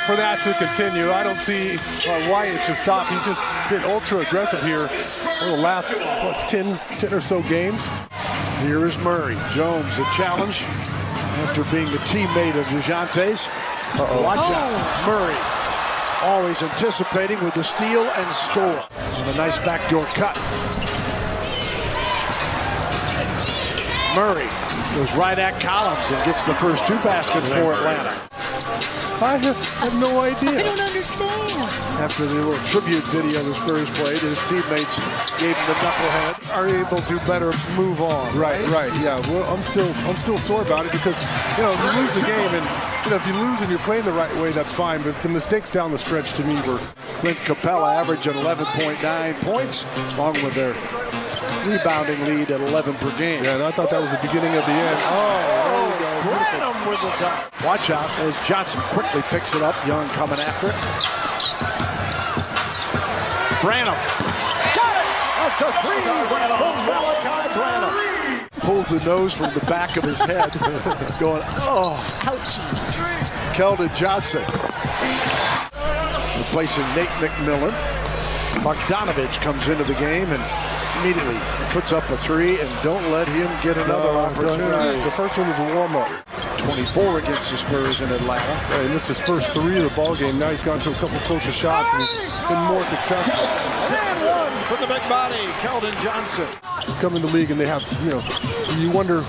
for that to continue. I don't see why it should stop. He's just been ultra aggressive here for the last, 10 or so games. Here is Murray. Jones, a challenge after being the teammate of DeJounte's. Watch out. Murray always anticipating with the steal and score. And a nice backdoor cut. Murray goes right at Collins and gets the first 2 baskets for Atlanta. I have no idea. I don't understand. After the little tribute video the Spurs played, his teammates gave him the knucklehead. Are able to better move on. Right. Yeah. Well, I'm still sore about it because you lose the game, and if you lose and you're playing the right way, that's fine. But the mistakes down the stretch to me were. Clint Capella averaging 11.9 points, along with their rebounding lead at 11 per game. Yeah, and I thought that was the beginning of the end. Branham with the dunk. Watch out as Johnson quickly picks it up. Young coming after it. Branham. Got it! That's a three from Malachi Branham. Pulls the nose from the back of his head, going, oh. Ouchie. Keldon Johnson. Replacing Nate McMillan. Bogdanovich comes into the game and immediately puts up a 3, and don't let him get another opportunity. The first one was a warm-up. 24 against the Spurs in Atlanta. He missed his first 3 of the ball game. Now he's gone to a couple closer shots, and he's been more successful. And one for the big body, Keldon Johnson. Come in the league and they have, you wonder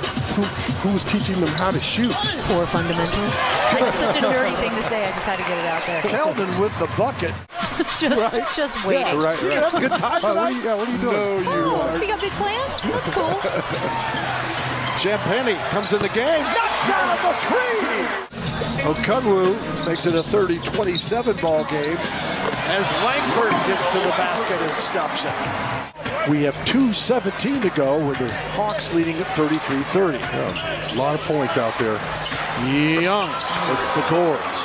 who's teaching them how to shoot. Poor fundamentals. It's such a nerdy thing to say. I just had to get it out there. Keldon with the bucket. just waiting. Yeah, right. You have a good time tonight? What are you doing? No, you aren't. You got big plans? That's cool. Champagne comes in the game. Knocks down the 3. Okunwu makes it a 30-27 ball game as Langford gets to the basket and stops it. We have 2:17 to go with the Hawks leading at 33-30. Yeah, a lot of points out there. Young hits the cords.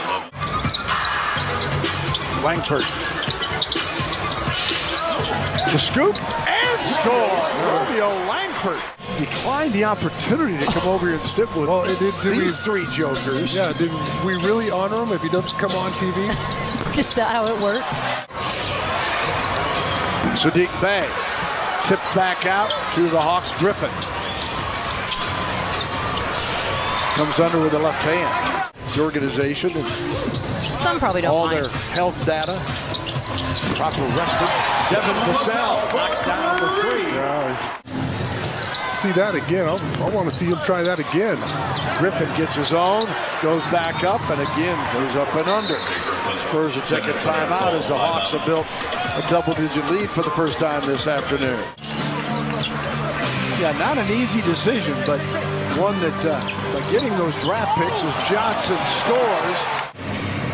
Langford. The scoop and score. Romeo Langford declined the opportunity to come over here and sit with these 3 jokers. Yeah, did we really honor him if he doesn't come on TV? Just how it works. Sadiq Bey tipped back out to the Hawks. Griffin comes under with the left hand. His organization and Some probably don't all mind. their health data proper rested. Devin Vassell knocks down the 3. See that again. I want to see him try that again. Griffin gets his own, goes back up, and again goes up and under. Spurs are taking timeout as the Hawks have built a double-digit lead for the first time this afternoon. Yeah, not an easy decision, but one that by getting those draft picks as Johnson scores.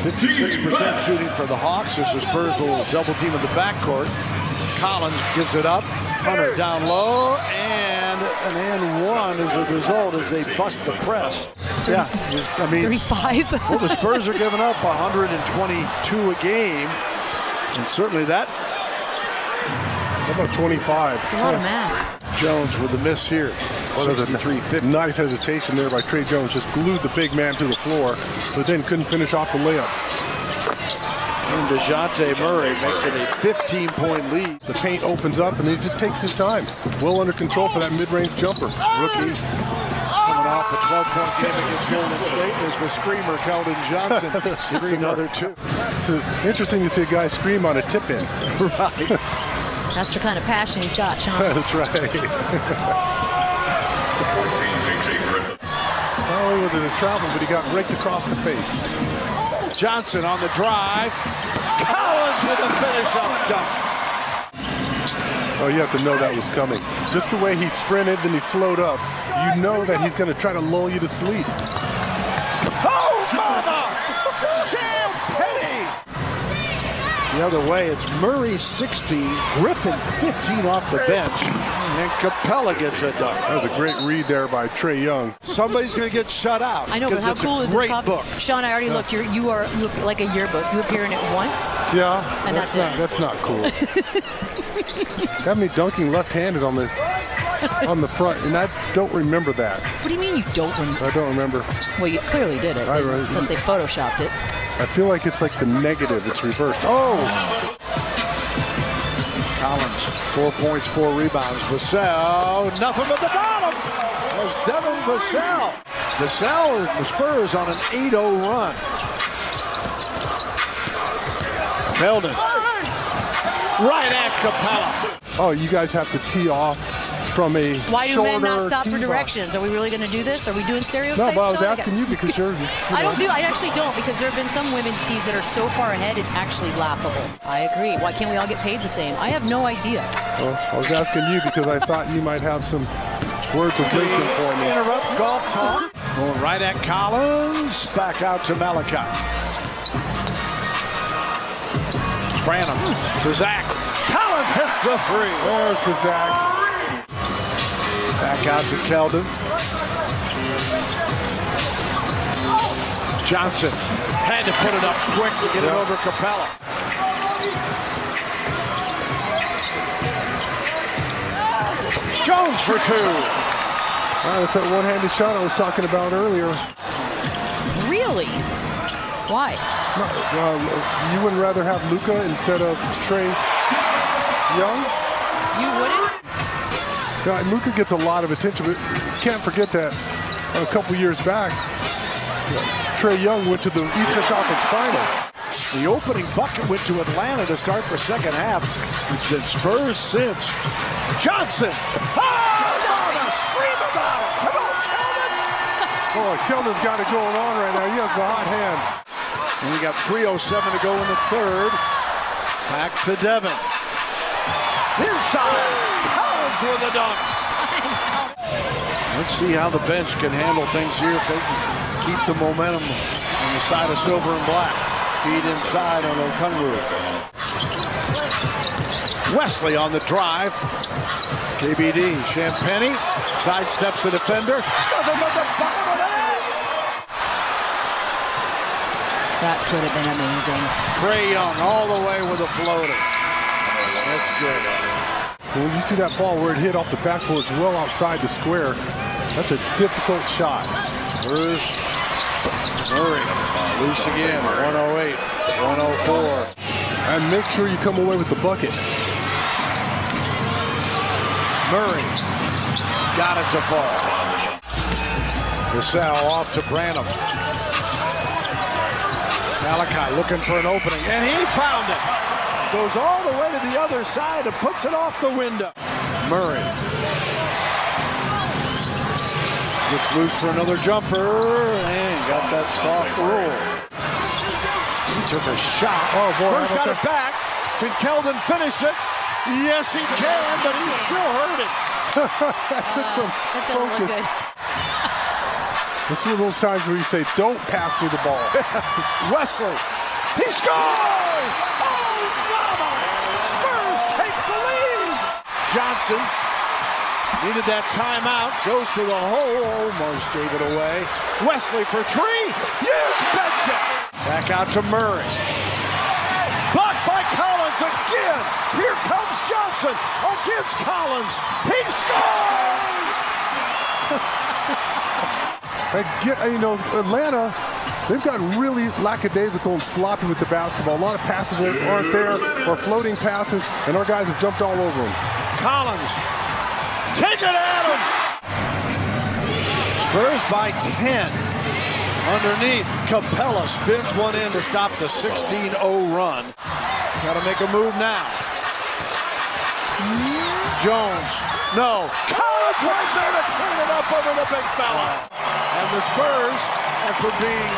56% shooting for the Hawks as the Spurs will double team in the backcourt. Collins gives it up. Hunter down low, and an and one as a result as they bust the press. Yeah, I mean, 35. Well, the Spurs are giving up 122 a game, and certainly that. How about 25? It's a lot of math. Jones with the miss here. 63-50. Nice hesitation there by Trey Jones. Just glued the big man to the floor, but then couldn't finish off the layup. And DeJounte Murray makes it a 15-point lead. The paint opens up, and he just takes his time. Well under control for that mid-range jumper. Rookie coming off a 12-point game against Golden State is the screamer, Keldon Johnson. Hits another 2. It's interesting to see a guy scream on a tip-in. Right. That's the kind of passion he's got, Sean. That's right. Not only was it a travel, but he got raked across the face. Johnson on the drive. Collins with a finish-up dunk. Oh, you have to know that was coming. Just the way he sprinted, then he slowed up. You know that he's going to try to lull you to sleep. Oh, mama! Champagne! The other way, it's Murray 16, Griffin 15 off the bench, and Capella gets a dunk. That was a great read there by Trey Young. Somebody's going to get shut out. I know, but how cool is this great copy? book. Sean, I already looked. You look like a yearbook. You appear in it once. Yeah, And that's it. That's not cool. Have me dunking left-handed on the front, and I don't remember that. What do you mean you don't remember? I don't remember. Well, you clearly did it, I unless they photoshopped it. I feel like it's like the negative. It's reversed. Oh! Collins, 4 points, 4 rebounds. Vassell, nothing but the bottom. As Devin Vassell. Vassell and the Spurs on an 8-0 run. Keldon. Right at Capella. Oh, you guys have to tee off from a Why do men not stop for tee directions? box. Are we really going to do this? Are we doing stereotypes? No, but I was Sean? asking you because you're I actually don't, because there have been some women's tees that are so far ahead, it's actually laughable. I agree. Why can't we all get paid the same? I have no idea. Well, I was asking you because I thought you might have some words of wisdom for me. Interrupt golf talk. Going right at Collins. Back out to Malachi. Branham to Zach. Collins hits the three. There's the Zach. Back out to Keldon. Johnson had to put it up quick to get it over Capella. Jones for two. That's that one-handed shot I was talking about earlier. Really? Why? You wouldn't rather have Luka instead of Trae Young? You wouldn't? Luka gets a lot of attention, but you can't forget that a couple years back, Trae Young went to the Eastern Conference Finals. The opening bucket went to Atlanta to start the second half. It's been Spurs since. Johnson! Scream about it! Come on, Keldon! Boy, Keldon's got it going on right now. He has the hot hand. And we got 3:07 to go in the third. Back to Devin. Inside! Collins with a dunk. Let's see how the bench can handle things here if they can keep the momentum on the side of silver and black. Feed inside on Okungwu. Wesley on the drive. KBD. Champagny sidesteps the defender. Nothing but the bottom of the net. That could have been amazing. Trae Young all the way with a floater. That's good. When you see that ball where it hit off the backboard, it's well outside the square. That's a difficult shot. Spurs. Murray. Loose again. 108. 104. And make sure you come away with the bucket. Murray. Got it to fall. Vassell off to Branham. Malachi looking for an opening. And he found it. Goes all the way to the other side and puts it off the window. Murray. Gets loose for another jumper and got that soft roll. He took a shot. Oh, boy. Spurs got it back. Can Keldon finish it? Yes, he can, but he's still hurting. That took some That doesn't look focus. good. This is one of those times where you say, don't pass me the ball. Wesley. He scores! Oh, mama! Spurs take the lead! Johnson needed that timeout. Goes to the hole. Almost gave it away. Wesley for three. You betcha! Back out to Murray. Blocked by Collins again. Here comes Johnson against Collins. He scores! Atlanta, they've gotten really lackadaisical and sloppy with the basketball. A lot of passes aren't there, or floating passes, and our guys have jumped all over them. Collins, take it at him! Spurs by 10. Underneath, Capella spins one in to stop the 16-0 run. Got to make a move now. Jones, no. Collins right there to clean it up over the big fella. And the Spurs, after being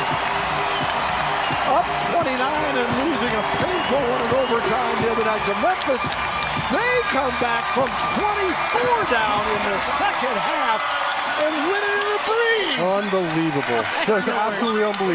up 29 and losing a painful one in overtime the other night to Memphis, they come back from 24 down in the second half and win it in a breeze. Unbelievable. That's absolutely unbelievable.